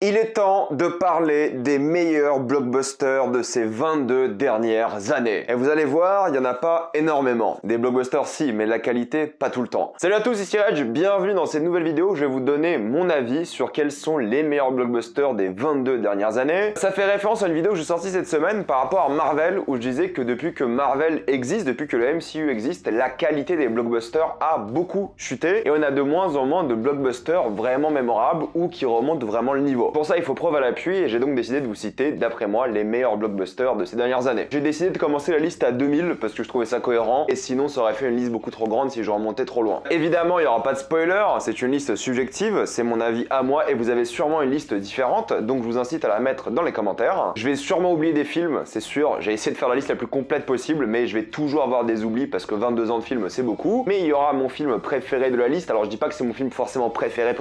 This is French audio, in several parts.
Il est temps de parler des meilleurs blockbusters de ces 22 dernières années. Et vous allez voir, il n'y en a pas énormément. Des blockbusters si, mais la qualité, pas tout le temps. Salut à tous, ici Reg, bienvenue dans cette nouvelle vidéo où je vais vous donner mon avis sur quels sont les meilleurs blockbusters des 22 dernières années. Ça fait référence à une vidéo que j'ai sortie cette semaine par rapport à Marvel, où je disais que depuis que Marvel existe, depuis que le MCU existe, la qualité des blockbusters a beaucoup chuté et on a de moins en moins de blockbusters vraiment mémorables ou qui remontent vraiment le niveau. Pour ça, il faut preuve à l'appui et j'ai donc décidé de vous citer, d'après moi, les meilleurs blockbusters de ces dernières années. J'ai décidé de commencer la liste à 2000 parce que je trouvais ça cohérent et sinon ça aurait fait une liste beaucoup trop grande si je remontais trop loin. Évidemment, il n'y aura pas de spoiler, c'est une liste subjective, c'est mon avis à moi et vous avez sûrement une liste différente, donc je vous incite à la mettre dans les commentaires. Je vais sûrement oublier des films, c'est sûr, j'ai essayé de faire la liste la plus complète possible, mais je vais toujours avoir des oublis parce que 22 ans de film c'est beaucoup. Mais il y aura mon film préféré de la liste, alors je dis pas que c'est mon film forcément préféré,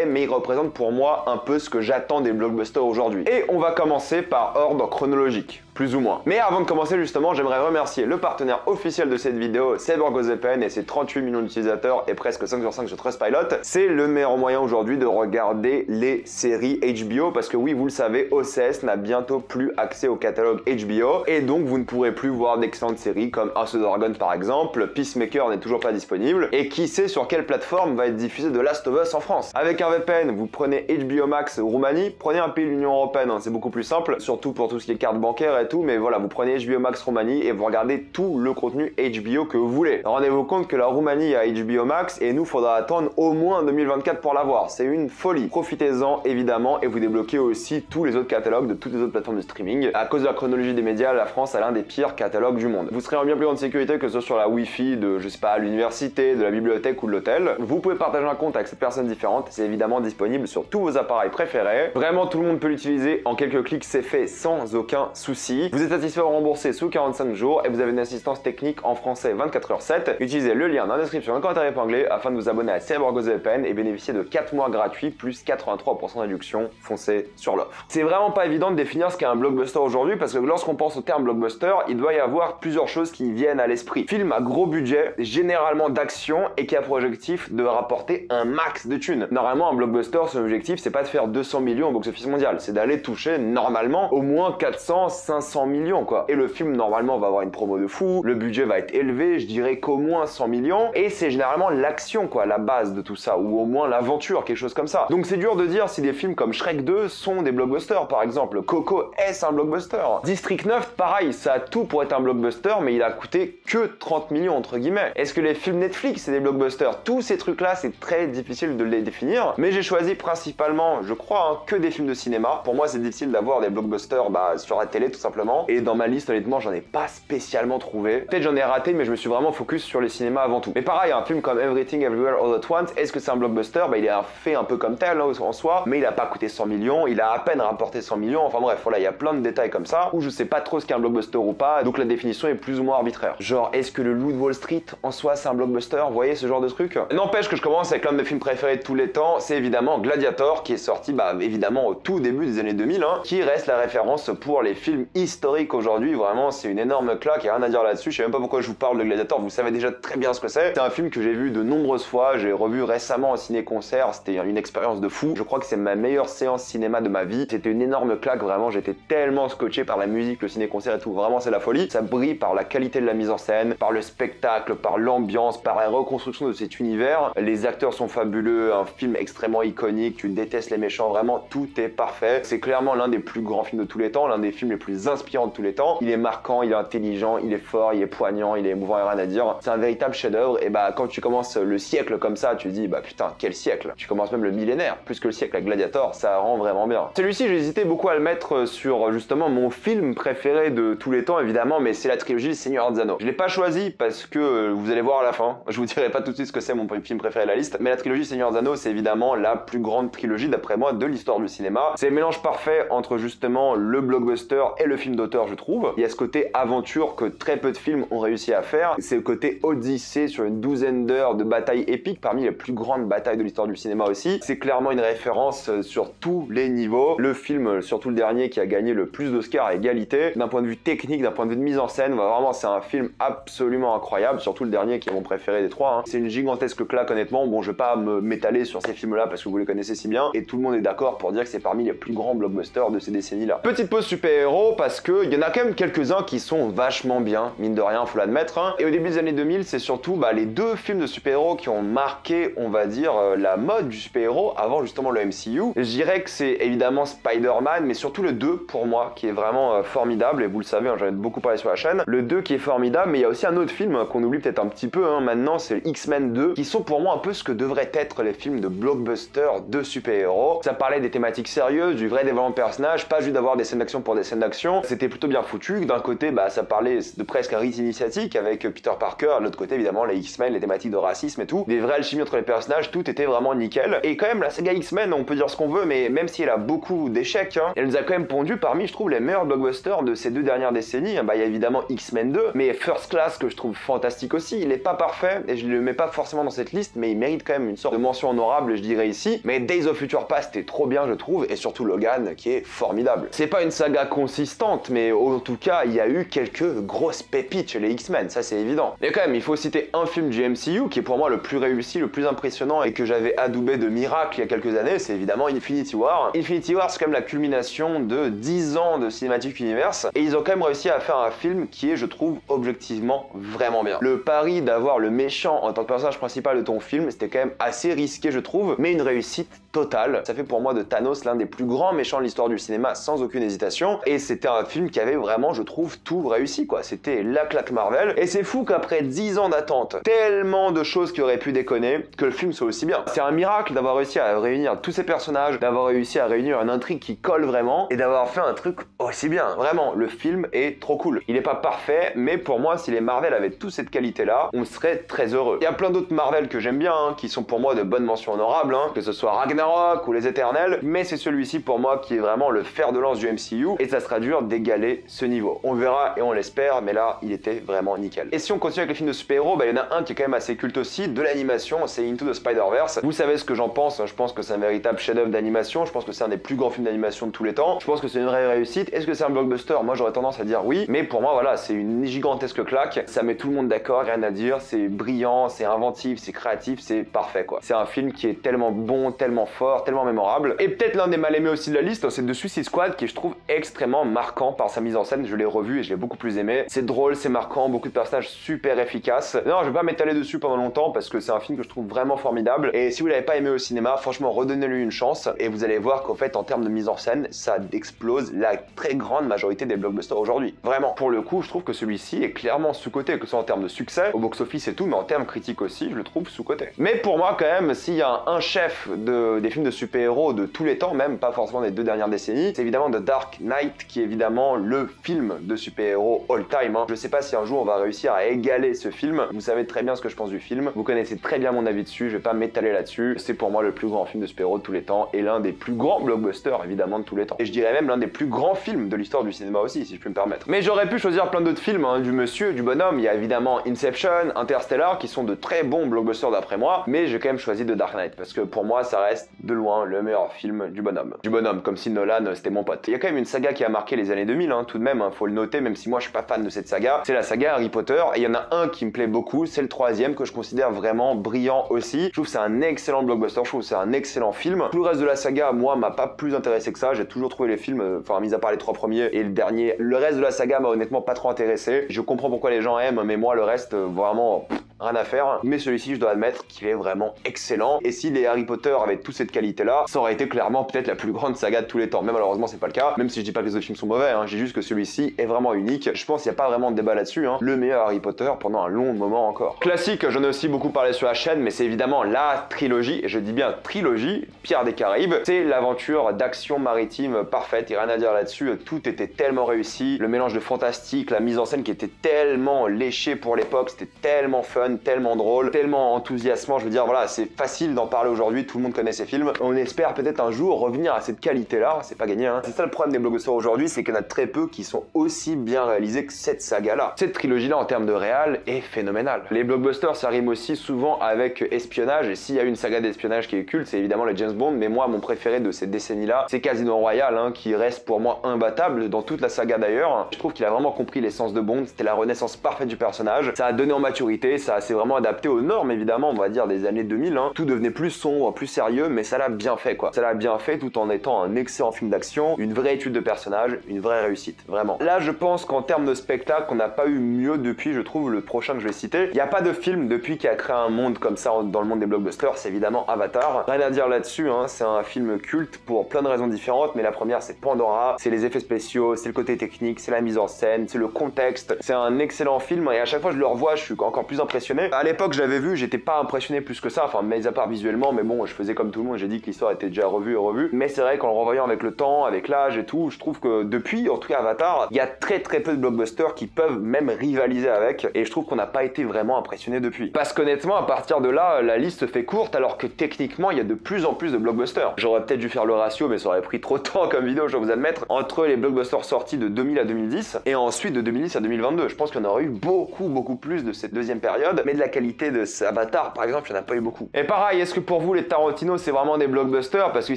mais il représente pour moi un peu ce que j'attends des blockbusters aujourd'hui. Et on va commencer par ordre chronologique, plus ou moins. Mais avant de commencer justement, j'aimerais remercier le partenaire officiel de cette vidéo, CyberGoZPN et ses 38 millions d'utilisateurs et presque 5 sur 5 sur Trustpilot. C'est le meilleur moyen aujourd'hui de regarder les séries HBO parce que oui, vous le savez, OCS n'a bientôt plus accès au catalogue HBO et donc vous ne pourrez plus voir d'excellentes séries comme House of Dragon par exemple, Peacemaker n'est toujours pas disponible et qui sait sur quelle plateforme va être diffusé The Last of Us en France. Avec un VPN, vous prenez HBO Max Roumanie, prenez un pays de l'Union Européenne, hein, c'est beaucoup plus simple, surtout pour tout ce qui est carte bancaire et tout, mais voilà, vous prenez HBO Max Roumanie et vous regardez tout le contenu HBO que vous voulez. Rendez-vous compte que la Roumanie a HBO Max et nous, faudra attendre au moins 2024 pour l'avoir. C'est une folie. Profitez-en évidemment et vous débloquez aussi tous les autres catalogues de toutes les autres plateformes de streaming. À cause de la chronologie des médias, la France a l'un des pires catalogues du monde. Vous serez en bien plus grande sécurité que ce soit sur la Wi-Fi de, je sais pas, l'université, de la bibliothèque ou de l'hôtel. Vous pouvez partager un compte avec cette personne différente, c'est évidemment disponible sur tous vos appareils préférés. Vraiment, tout le monde peut l'utiliser. En quelques clics, c'est fait sans aucun souci. Vous êtes satisfait ou remboursé sous 45 jours et vous avez une assistance technique en français 24h7. Utilisez le lien dans la description dans le commentaire épinglé afin de vous abonner à CyberGoZPN et bénéficier de 4 mois gratuits plus 83% de réduction. Foncez sur l'offre. C'est vraiment pas évident de définir ce qu'est un blockbuster aujourd'hui parce que lorsqu'on pense au terme blockbuster, il doit y avoir plusieurs choses qui viennent à l'esprit. Film à gros budget, généralement d'action et qui a pour objectif de rapporter un max de thunes. Normalement, un blockbuster, son objectif, c'est pas de faire 200 millions au box-office mondial, c'est d'aller toucher normalement au moins 400-500 millions quoi. Et le film normalement va avoir une promo de fou, le budget va être élevé, je dirais qu'au moins 100 millions, et c'est généralement l'action quoi, la base de tout ça, ou au moins l'aventure, quelque chose comme ça. Donc c'est dur de dire si des films comme Shrek 2 sont des blockbusters par exemple. Coco, est-ce un blockbuster? District 9, pareil, ça a tout pour être un blockbuster, mais il a coûté que 30 millions entre guillemets. Est-ce que les films Netflix c'est des blockbusters? Tous ces trucs là c'est très difficile de les définir, mais j'ai choisi principalement, je crois, hein, que des films de cinéma. Pour moi c'est difficile d'avoir des blockbusters sur la télé tout simplement, et dans ma liste honnêtement j'en ai pas spécialement trouvé. Peut-être j'en ai raté, mais je me suis vraiment focus sur les cinémas avant tout. Mais pareil, un film comme Everything Everywhere All at Once, est-ce que c'est un blockbuster? Il est fait un peu comme tel hein, en soi, mais il a pas coûté 100 millions, il a à peine rapporté 100 millions, enfin bref, voilà, il y a plein de détails comme ça, où je sais pas trop ce qu'est un blockbuster ou pas, donc la définition est plus ou moins arbitraire. Genre, est-ce que le Loup de Wall Street en soi c'est un blockbuster? Vous voyez ce genre de truc? N'empêche que je commence avec l'un de mes films préférés de tous les temps, c'est évidemment Gladiator, qui est sorti évidemment au tout début des années 2000, hein, qui reste la référence pour les films historiques aujourd'hui. Vraiment, c'est une énorme claque, il n'y a rien à dire là-dessus. Je sais même pas pourquoi je vous parle de Gladiator, vous savez déjà très bien ce que c'est. C'est un film que j'ai vu de nombreuses fois, j'ai revu récemment au ciné-concert, c'était une expérience de fou. Je crois que c'est ma meilleure séance cinéma de ma vie. C'était une énorme claque, vraiment, j'étais tellement scotché par la musique, le ciné-concert et tout, vraiment c'est la folie. Ça brille par la qualité de la mise en scène, par le spectacle, par l'ambiance, par la reconstruction de cet univers. Les acteurs sont fabuleux, un film extrêmement iconique, tu détestes les méchants, vraiment tout est parfait. C'est clairement l'un des plus grands films de tous les temps, l'un des films les plus inspirants de tous les temps. Il est marquant, il est intelligent, il est fort, il est poignant, il est émouvant et rien à dire. C'est un véritable chef-d'œuvre et quand tu commences le siècle comme ça, tu te dis putain quel siècle. Tu commences même le millénaire, plus que le siècle avec Gladiator, ça rend vraiment bien. Celui-ci j'ai hésité beaucoup à le mettre sur justement mon film préféré de tous les temps évidemment, mais c'est la trilogie Le Seigneur des Anneaux. Je l'ai pas choisi parce que vous allez voir à la fin, je vous dirai pas tout de suite ce que c'est mon film préféré de la liste, mais la trilogie Seigneur des Anneaux c'est évidemment la plus grande trilogie d'après moi de l'histoire du cinéma. C'est le mélange parfait entre justement le blockbuster et le le film d'auteur, je trouve. Il y a ce côté aventure que très peu de films ont réussi à faire. C'est le côté odyssée sur une douzaine d'heures de batailles épiques, parmi les plus grandes batailles de l'histoire du cinéma aussi. C'est clairement une référence sur tous les niveaux. Le film, surtout le dernier, qui a gagné le plus d'Oscars à égalité. D'un point de vue technique, d'un point de vue de mise en scène, vraiment c'est un film absolument incroyable, surtout le dernier qui est mon préféré des trois. C'est une gigantesque claque honnêtement. Bon, je vais pas m'étaler sur ces films-là parce que vous les connaissez si bien, et tout le monde est d'accord pour dire que c'est parmi les plus grands blockbusters de ces décennies-là. Petite pause super-héros parce qu'il y en a quand même quelques-uns qui sont vachement bien, mine de rien, faut l'admettre. Et au début des années 2000, c'est surtout les deux films de super-héros qui ont marqué, on va dire, la mode du super-héros avant justement le MCU. Je dirais que c'est évidemment Spider-Man, mais surtout le 2 pour moi, qui est vraiment formidable, et vous le savez, j'en ai beaucoup parlé sur la chaîne. Le 2 qui est formidable, mais il y a aussi un autre film qu'on oublie peut-être un petit peu maintenant, c'est X-Men 2, qui sont pour moi un peu ce que devraient être les films de blockbuster de super-héros. Ça parlait des thématiques sérieuses, du vrai développement de personnages, pas juste d'avoir des scènes d'action pour des scènes d'action. C'était plutôt bien foutu. D'un côté, ça parlait de presque un rite initiatique avec Peter Parker, de l'autre côté évidemment les X-Men, les thématiques de racisme et tout, des vraies alchimies entre les personnages, tout était vraiment nickel. Et quand même la saga X-Men, on peut dire ce qu'on veut, mais même si elle a beaucoup d'échecs, elle nous a quand même pondu parmi, je trouve, les meilleurs blockbusters de ces deux dernières décennies. Il y a évidemment X-Men 2, mais First Class que je trouve fantastique aussi. Il est pas parfait et je le mets pas forcément dans cette liste, mais il mérite quand même une sorte de mention honorable, je dirais ici. Mais Days of Future Past est trop bien, je trouve, et surtout Logan qui est formidable. C'est pas une saga consistante, mais en tout cas, il y a eu quelques grosses pépites chez les X-Men, ça c'est évident. Mais quand même, il faut citer un film du MCU qui est pour moi le plus réussi, le plus impressionnant et que j'avais adoubé de miracle il y a quelques années, c'est évidemment Infinity War. Infinity War, c'est quand même la culmination de 10 ans de Cinematic Universe, et ils ont quand même réussi à faire un film qui est, je trouve, objectivement vraiment bien. Le pari d'avoir le méchant en tant que personnage principal de ton film, c'était quand même assez risqué, je trouve, mais une réussite totale. Ça fait pour moi de Thanos l'un des plus grands méchants de l'histoire du cinéma sans aucune hésitation, et c'était un film qui avait vraiment, je trouve, tout réussi quoi. C'était la claque Marvel, et c'est fou qu'après 10 ans d'attente, tellement de choses qui auraient pu déconner, que le film soit aussi bien. C'est un miracle d'avoir réussi à réunir tous ces personnages, d'avoir réussi à réunir une intrigue qui colle vraiment, et d'avoir fait un truc aussi bien. Vraiment, le film est trop cool. Il est pas parfait, mais pour moi, si les Marvel avaient tous cette qualité-là, on serait très heureux. Il y a plein d'autres Marvel que j'aime bien, qui sont pour moi de bonnes mentions honorables, que ce soit Ragnarok ou les Éternels, mais c'est celui-ci pour moi qui est vraiment le fer de lance du MCU, et ça sera dur d'égaler ce niveau. On verra et on l'espère, mais là, il était vraiment nickel. Et si on continue avec les films de super-héros, il y en a un qui est quand même assez culte aussi, de l'animation, c'est Into the Spider-Verse. Vous savez ce que j'en pense, je pense que c'est un véritable chef-d'œuvre d'animation, je pense que c'est un des plus grands films d'animation de tous les temps, je pense que c'est une vraie réussite. Est-ce que c'est un blockbuster? Moi j'aurais tendance à dire oui, mais pour moi voilà, c'est une gigantesque claque, ça met tout le monde d'accord, rien à dire, c'est brillant, c'est inventif, c'est créatif, c'est parfait quoi. C'est un film qui est tellement bon, tellement fort, tellement mémorable. Et peut-être l'un des mal aimés aussi de la liste, c'est The Suicide Squad, qui je trouve extrêmement marquant par sa mise en scène, je l'ai revu et je l'ai beaucoup plus aimé. C'est drôle, c'est marquant, beaucoup de personnages super efficaces. Non, je vais pas m'étaler dessus pendant longtemps parce que c'est un film que je trouve vraiment formidable, et si vous l'avez pas aimé au cinéma, franchement redonnez-lui une chance et vous allez voir qu'en fait en termes de mise en scène, ça explose la très grande majorité des blockbusters aujourd'hui. Vraiment, pour le coup, je trouve que celui-ci est clairement sous-coté, que ce soit en termes de succès, au box-office et tout, mais en termes critiques aussi, je le trouve sous-coté. Mais pour moi quand même, s'il y a un chef des films de super-héros de tous les temps, même pas forcément des 2 dernières décennies, c'est évidemment The Dark Knight, qui est évidemment le film de super-héros all-time. Je sais pas si un jour on va réussir à égaler ce film, vous savez très bien ce que je pense du film, vous connaissez très bien mon avis dessus, je vais pas m'étaler là-dessus, c'est pour moi le plus grand film de super-héros de tous les temps, et l'un des plus grands blockbusters évidemment de tous les temps. Et je dirais même l'un des plus grands films de l'histoire du cinéma aussi, si je puis me permettre. Mais j'aurais pu choisir plein d'autres films, du monsieur, du bonhomme, il y a évidemment Inception, Interstellar, qui sont de très bons blockbusters d'après moi, mais j'ai quand même choisi The Dark Knight, parce que pour moi ça reste de loin le meilleur film du bonhomme. Du bonhomme, comme si Nolan c'était mon pote. Il y a quand même une saga qui a marqué les années 2000, tout de même, faut le noter, même si moi je suis pas fan de cette saga, c'est la saga Harry Potter, et il y en a un qui me plaît beaucoup, c'est le 3e, que je considère vraiment brillant aussi. Je trouve que c'est un excellent blockbuster, je trouve que c'est un excellent film. Tout le reste de la saga, moi, m'a pas plus intéressé que ça, j'ai toujours trouvé les films, enfin mis à part les 3 premiers et le dernier, le reste de la saga m'a honnêtement pas trop intéressé. Je comprends pourquoi les gens aiment, mais moi le reste, vraiment... rien à faire, mais celui-ci je dois admettre qu'il est vraiment excellent, et si les Harry Potter avaient toute cette qualité là, ça aurait été clairement peut-être la plus grande saga de tous les temps, mais malheureusement c'est pas le cas, même si je dis pas que les autres films sont mauvais, je dis juste que celui-ci est vraiment unique, je pense qu'il n'y a pas vraiment de débat là-dessus, le meilleur Harry Potter pendant un long moment encore. Classique, j'en ai aussi beaucoup parlé sur la chaîne, mais c'est évidemment la trilogie, et je dis bien trilogie, Pierre des Caraïbes, c'est l'aventure d'action maritime parfaite, et rien à dire là-dessus, tout était tellement réussi, le mélange de fantastique, la mise en scène qui était tellement léchée pour l'époque, c'était tellement fun. fun, tellement drôle, tellement enthousiasmant. Je veux dire, voilà, c'est facile d'en parler aujourd'hui, tout le monde connaît ces films. On espère peut-être un jour revenir à cette qualité-là, c'est pas gagné, hein. C'est ça le problème des blockbusters aujourd'hui, c'est qu'il y en a très peu qui sont aussi bien réalisés que cette saga-là. Cette trilogie-là, en termes de réal, est phénoménale. Les blockbusters, ça rime aussi souvent avec espionnage, et s'il y a une saga d'espionnage qui est culte, c'est évidemment les James Bond, mais moi, mon préféré de cette décennie-là, c'est Casino Royale, hein, qui reste pour moi imbattable dans toute la saga d'ailleurs. Je trouve qu'il a vraiment compris l'essence de Bond, c'était la renaissance parfaite du personnage, ça a donné en maturité, ça s'est vraiment adapté aux normes évidemment, on va dire des années 2000, hein. Tout devenait plus sombre, plus sérieux, mais ça l'a bien fait quoi. Ça l'a bien fait tout en étant un excellent film d'action, une vraie étude de personnage, une vraie réussite, vraiment. Là, je pense qu'en termes de spectacle, on n'a pas eu mieux depuis, je trouve, le prochain que je vais citer. Il n'y a pas de film depuis qui a créé un monde comme ça dans le monde des blockbusters, c'est évidemment Avatar. Rien à dire là-dessus, hein, c'est un film culte pour plein de raisons différentes, mais la première c'est Pandora, c'est les effets spéciaux, c'est le côté technique, c'est la mise en scène, c'est le contexte. C'est un excellent film et à chaque fois que je le revois, je suis encore plus impressionné. À l'époque, je l'avais vu, j'étais pas impressionné plus que ça, enfin, mis à part visuellement, mais bon, je faisais comme tout le monde, j'ai dit que l'histoire était déjà revue et revue. Mais c'est vrai qu'en le revoyant avec le temps, avec l'âge et tout, je trouve que depuis, en tout cas Avatar, il y a très peu de blockbusters qui peuvent même rivaliser avec, et je trouve qu'on n'a pas été vraiment impressionné depuis. Parce qu'honnêtement, à partir de là, la liste se fait courte, alors que techniquement, il y a de plus en plus de blockbusters. J'aurais peut-être dû faire le ratio, mais ça aurait pris trop de temps comme vidéo, je dois vous admettre, entre les blockbusters sortis de 2000 à 2010, et ensuite de 2010 à 2022. Je pense qu'il y en aurait eu beaucoup plus de cette deuxième période, mais de la qualité de Avatar, par exemple, il n'y en a pas eu beaucoup. Et pareil, est-ce que pour vous, les Tarantino, c'est vraiment des blockbusters? Parce que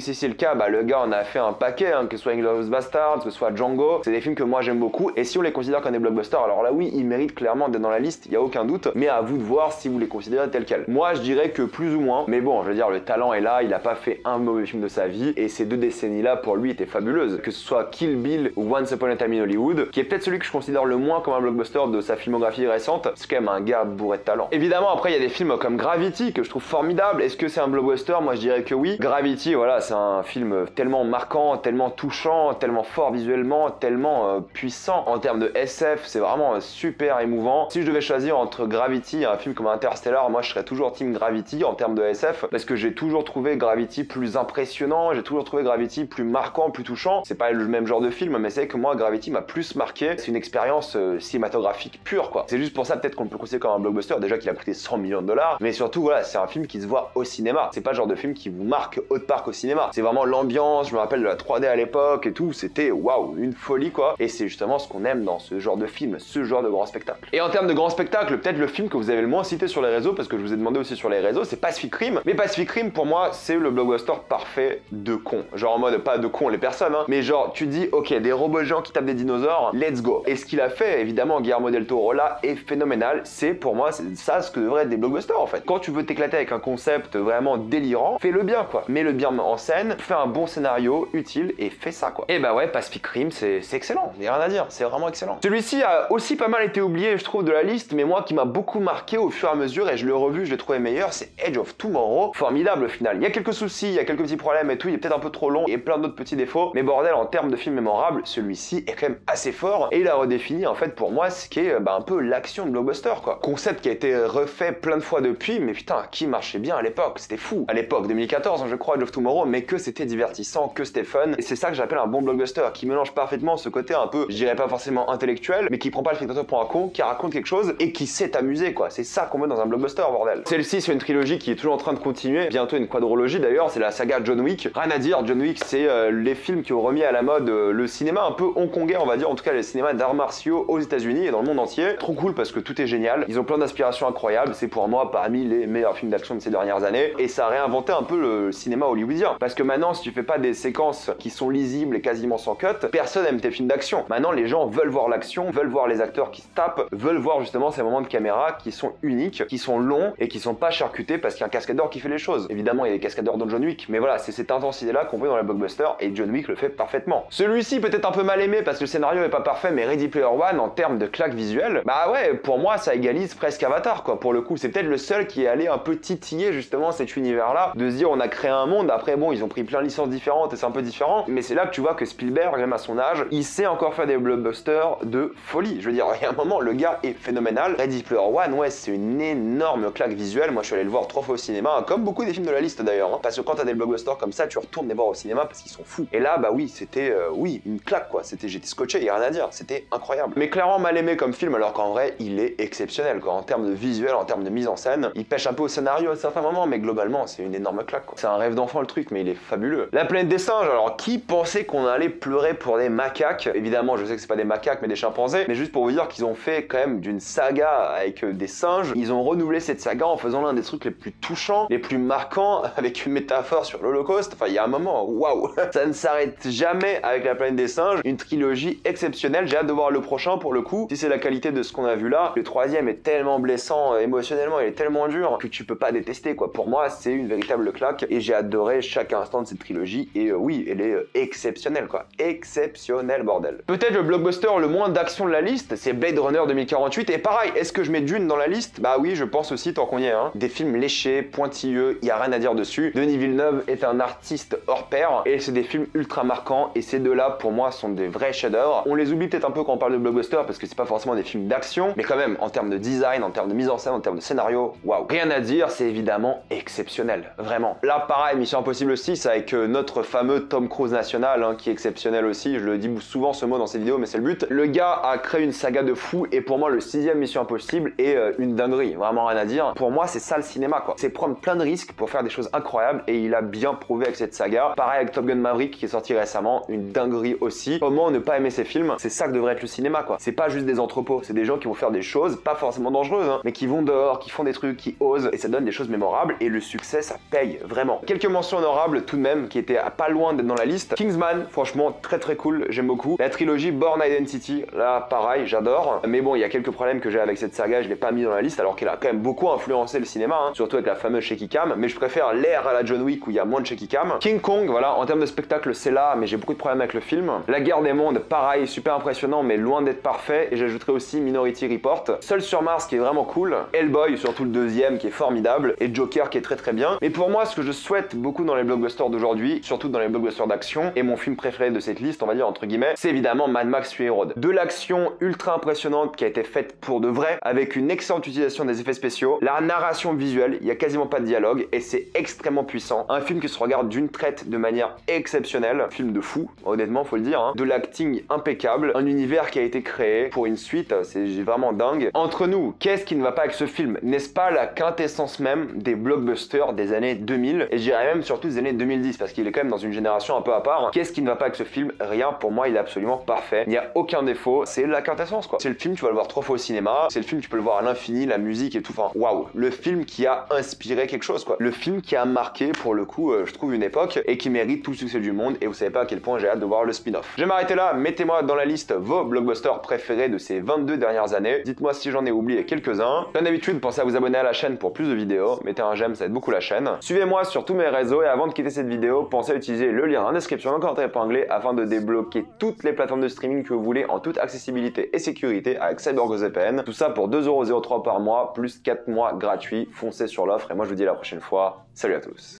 si c'est le cas, bah, le gars en a fait un paquet, hein, que ce soit Inglourious Basterds, que ce soit Django, c'est des films que moi j'aime beaucoup, et si on les considère comme des blockbusters, alors là oui, ils méritent clairement d'être dans la liste, il n'y a aucun doute, mais à vous de voir si vous les considérez tels quels. Moi, je dirais que plus ou moins, mais bon, je veux dire, le talent est là, il a pas fait un mauvais film de sa vie, et ces deux décennies-là, pour lui, étaient fabuleuses. Que ce soit Kill Bill ou Once Upon a Time in Hollywood, qui est peut-être celui que je considère le moins comme un blockbuster de sa filmographie récente, c'est quand même un gars bourré de talent. Évidemment, après, il y a des films comme Gravity, que je trouve formidable. Est-ce que c'est un blockbuster? Moi, je dirais que oui. Gravity, voilà, c'est un film tellement marquant, tellement touchant, tellement fort visuellement, tellement puissant en termes de SF, c'est vraiment super émouvant. Si je devais choisir entre Gravity et un film comme Interstellar, moi je serais toujours team Gravity en termes de SF, parce que j'ai toujours trouvé Gravity plus impressionnant, j'ai toujours trouvé Gravity plus marquant, plus touchant. C'est pas le même genre de film, mais c'est que moi Gravity m'a plus marqué. C'est une expérience cinématographique pure quoi. C'est juste pour ça peut-être qu'on peut le considérer comme un blockbuster, déjà qu'il a coûté 100 millions de dollars, mais surtout voilà, c'est un film qui se voit au cinéma. C'est pas le genre de film qui vous marque haute parc au cinéma. C'est vraiment l'ambiance, je me rappelle de la 3D à l'époque et tout, c'était waouh, une folie quoi. Et c'est justement ce qu'on aime dans ce genre de film, ce genre de grand spectacle. Et en termes de grand spectacle, peut-être le film que vous avez le moins cité sur les réseaux, parce que je vous ai demandé aussi sur les réseaux, c'est Pacific Rim. Mais Pacific Rim pour moi, c'est le blockbuster parfait de con. Genre en mode, pas de con les personnes, hein, mais genre tu dis ok, des robots géants qui tapent des dinosaures, let's go. Et ce qu'il a fait, évidemment, Guillermo del Toro là, est phénoménal. C'est pour moi, c'est ça ce que devrait être des blockbusters en fait. Quand tu veux t'éclater avec un concept vraiment délirant, fais-le bien quoi. Mets-le bien en scène, fais un bon scénario utile et fais ça quoi. Et bah ouais, Pacific Rim, c'est excellent, il y a rien à dire, c'est vraiment excellent. Celui-ci a aussi pas mal été oublié, je trouve, de la liste, mais moi qui m'a beaucoup marqué au fur et à mesure, et je l'ai revu, je l'ai trouvé meilleur, c'est Edge of Tomorrow. Formidable au final. Il y a quelques soucis, il y a quelques petits problèmes et tout, il est peut-être un peu trop long et plein d'autres petits défauts, mais bordel, en termes de film mémorable, celui-ci est quand même assez fort et il a redéfini en fait pour moi ce qui est un peu l'action de blockbuster quoi. Concept qui a été refait plein de fois depuis, mais putain, qui marchait bien à l'époque, c'était fou. À l'époque, 2014, hein, je crois, Edge of Tomorrow, mais que c'était divertissant, que c'était fun, et c'est ça que j'appelle un bon blockbuster, qui mélange parfaitement ce côté un peu, je dirais pas forcément intellectuel, mais qui prend pas le spectateur pour un con, qui raconte quelque chose et qui sait t'amuser quoi. C'est ça qu'on veut dans un blockbuster, bordel. Celle-ci, c'est une trilogie qui est toujours en train de continuer, bientôt une quadrologie d'ailleurs, c'est la saga John Wick. Rien à dire, John Wick, c'est les films qui ont remis à la mode le cinéma un peu hongkongais, on va dire, en tout cas le cinéma d'arts martiaux aux États-Unis et dans le monde entier. Trop cool parce que tout est génial, ils ont plein d'inspirations incroyables, c'est pour moi parmi les meilleurs films d'action de ces dernières années, et ça a réinventé un peu le cinéma hollywoodien. Parce que maintenant, si tu fais pas des séquences qui sont lisibles et quasiment sans cut, personne aime tes films d'action. Maintenant, les gens veulent voir l'action, veulent voir les acteurs qui se tapent, veulent voir justement ces moments de caméra qui sont uniques, qui sont longs et qui sont pas charcutés parce qu'il y a un cascadeur qui fait les choses. Évidemment, il y a des cascadeurs dans John Wick, mais voilà, c'est cette intensité-là qu'on veut dans les blockbusters et John Wick le fait parfaitement. Celui-ci peut-être un peu mal aimé parce que le scénario est pas parfait, mais Ready Player One en termes de claque visuelle, bah ouais, pour moi ça égalise presque Avatar quoi. Pour le coup, c'est peut-être le seul qui est allé un peu titiller justement cet univers-là, de se dire on a créé un monde. Après bon, ils ont pris plein de licences différentes et c'est un peu différent, mais c'est là que tu vois que Spielberg, même à son âge, il sait encore faire des blockbusters de folie. Je veux dire, il y a un moment, le gars est phénoménal. Ready Player One, ouais, c'est une énorme claque visuelle. Moi, je suis allé le voir 3 fois au cinéma, hein, comme beaucoup des films de la liste d'ailleurs, hein, parce que quand t'as des blockbusters comme ça, tu retournes les voir au cinéma parce qu'ils sont fous. Et là, bah oui, c'était, oui, une claque quoi. J'étais scotché, il y a rien à dire, c'était incroyable. Mais clairement mal aimé comme film, alors qu'en vrai, il est exceptionnel quoi. En termes termes de visuel, en termes de mise en scène. Il pêche un peu au scénario à certains moments, mais globalement, c'est une énorme claque, quoi. C'est un rêve d'enfant le truc, mais il est fabuleux. La planète des singes, alors qui pensait qu'on allait pleurer pour des macaques? Évidemment, je sais que c'est pas des macaques, mais des chimpanzés, mais juste pour vous dire qu'ils ont fait quand même d'une saga avec des singes, ils ont renouvelé cette saga en faisant l'un des trucs les plus touchants, les plus marquants, avec une métaphore sur l'Holocauste. Enfin, il y a un moment, waouh, ça ne s'arrête jamais avec la planète des singes, une trilogie exceptionnelle. J'ai hâte de voir le prochain pour le coup. Si c'est la qualité de ce qu'on a vu là, le troisième est tellement blessant émotionnellement, il est tellement dur que tu peux pas détester, quoi. Pour moi, c'est une véritable claque et j'ai adoré chaque instant de cette trilogie et oui, elle est exceptionnelle, quoi. Exceptionnelle, bordel. Peut-être le blockbuster le moins d'action de la liste, c'est Blade Runner 2048 et pareil, est-ce que je mets Dune dans la liste? Bah oui, je pense aussi, tant qu'on y est, hein. Des films léchés, pointilleux, il y a rien à dire dessus. Denis Villeneuve est un artiste hors pair et c'est des films ultra marquants et ces deux-là, pour moi, sont des vrais chefs-d'œuvre. On les oublie peut-être un peu quand on parle de blockbuster parce que c'est pas forcément des films d'action, mais quand même, en termes de design, en termes de mise en scène, en termes de scénario, waouh. Rien à dire, c'est évidemment exceptionnel, vraiment. Là, pareil, Mission Impossible 6 avec notre fameux Tom Cruise national, hein, qui est exceptionnel aussi. Je le dis souvent ce mot dans ces vidéos, mais c'est le but. Le gars a créé une saga de fou et pour moi, le 6e Mission Impossible est une dinguerie, vraiment rien à dire. Pour moi, c'est ça le cinéma, quoi. C'est prendre plein de risques pour faire des choses incroyables et il a bien prouvé avec cette saga. Pareil avec Top Gun Maverick qui est sorti récemment, une dinguerie aussi. Comment ne pas aimer ces films? C'est ça que devrait être le cinéma, quoi. C'est pas juste des entrepôts, c'est des gens qui vont faire des choses, pas forcément dangereuses, hein, mais qui vont dehors, qui font des trucs, qui osent et ça donne des choses mémorables et le succès, ça paye, vraiment. Quelques mentions honorables tout de même qui étaient pas loin d'être dans la liste. Kingsman, franchement, très cool, j'aime beaucoup. La trilogie Bourne Identity, là, pareil, j'adore. Mais bon, il y a quelques problèmes que j'ai avec cette saga, je l'ai pas mis dans la liste alors qu'elle a quand même beaucoup influencé le cinéma, hein, surtout avec la fameuse shaky cam, mais je préfère l'ère à la John Wick où il y a moins de shaky cam. King Kong, voilà, en termes de spectacle, c'est là, mais j'ai beaucoup de problèmes avec le film. La guerre des mondes, pareil, super impressionnant, mais loin d'être parfait. Et j'ajouterai aussi Minority Report. Seul sur Mars qui est vraiment cool. Hellboy, surtout le deuxième qui est formidable. Et Joker qui est très bien. Mais pour moi, ce que je souhaite beaucoup dans les blockbusters d'aujourd'hui, surtout dans les blockbusters d'action, et mon film préféré de cette liste, on va dire entre guillemets, c'est évidemment Mad Max Fury Road. De l'action ultra impressionnante qui a été faite pour de vrai, avec une excellente utilisation des effets spéciaux, la narration visuelle, il y a quasiment pas de dialogue et c'est extrêmement puissant. Un film qui se regarde d'une traite de manière exceptionnelle, film de fou, honnêtement faut le dire, hein. De l'acting impeccable, un univers qui a été créé pour une suite, c'est vraiment dingue. Entre nous, qu'est-ce qui ne va pas avec ce film? N'est-ce pas la quintessence même des blockbusters des années 2000 et je dirais même surtout des années 2010 parce qu'il est quand même dans une génération un peu à part. Qu'est-ce qui ne va pas avec ce film? Rien, pour moi il est absolument parfait, il n'y a aucun défaut, c'est la quintessence, quoi. C'est le film, tu vas le voir 3 fois au cinéma, c'est le film, tu peux le voir à l'infini, la musique et tout, enfin waouh, le film qui a inspiré quelque chose, quoi. Le film qui a marqué pour le coup, je trouve, une époque et qui mérite tout le succès du monde et vous savez pas à quel point j'ai hâte de voir le spin-off. Je vais m'arrêter là, mettez-moi dans la liste vos blockbusters préférés de ces 22 dernières années, dites-moi si j'en ai oublié quelques-uns. Comme d'habitude, pensez à vous abonner à la chaîne pour plus de vidéos, mettez un j'aime, ça aide beaucoup la chaîne. Suivez-moi sur tous mes réseaux et avant de quitter cette vidéo, pensez à utiliser le lien en description, encore épinglé, afin de débloquer toutes les plateformes de streaming que vous voulez en toute accessibilité et sécurité avec CyberGoes VPN. Tout ça pour 2,03 € par mois, plus 4 mois gratuits. Foncez sur l'offre et moi je vous dis à la prochaine fois. Salut à tous.